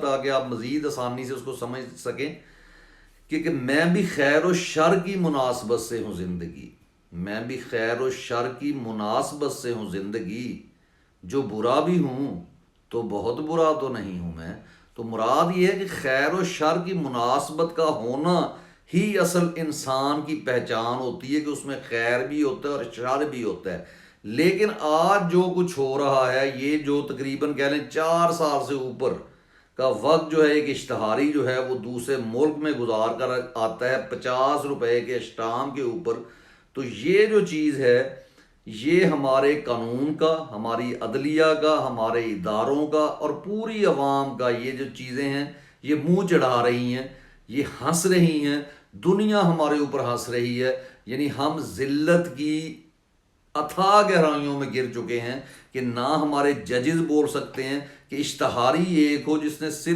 تاکہ آپ مزید آسانی سے اس کو سمجھ سکیں کہ میں بھی خیر و شر کی مناسبت سے ہوں زندگی، میں بھی خیر و شر کی مناسبت سے ہوں زندگی، جو برا بھی ہوں تو بہت برا تو نہیں ہوں میں۔ تو مراد یہ ہے کہ خیر و شر کی مناسبت کا ہونا ہی اصل انسان کی پہچان ہوتی ہے، کہ اس میں خیر بھی ہوتا ہے اور شر بھی ہوتا ہے۔ لیکن آج جو کچھ ہو رہا ہے، یہ جو تقریباً کہہ لیں 4 سال سے اوپر کا وقت جو ہے، ایک اشتہاری جو ہے وہ دوسرے ملک میں گزار کر آتا ہے 50 روپے کے اسٹام کے اوپر، تو یہ جو چیز ہے یہ ہمارے قانون کا، ہماری عدلیہ کا، ہمارے اداروں کا اور پوری عوام کا، یہ جو چیزیں ہیں یہ منہ چڑھا رہی ہیں، یہ ہنس رہی ہیں، دنیا ہمارے اوپر ہنس رہی ہے۔ یعنی ہم ذلت کی اتھاہ گہرائیوں میں گر چکے ہیں کہ نہ ہمارے ججز بول سکتے ہیں کہ اشتہاری ایک ہو جس نے صرف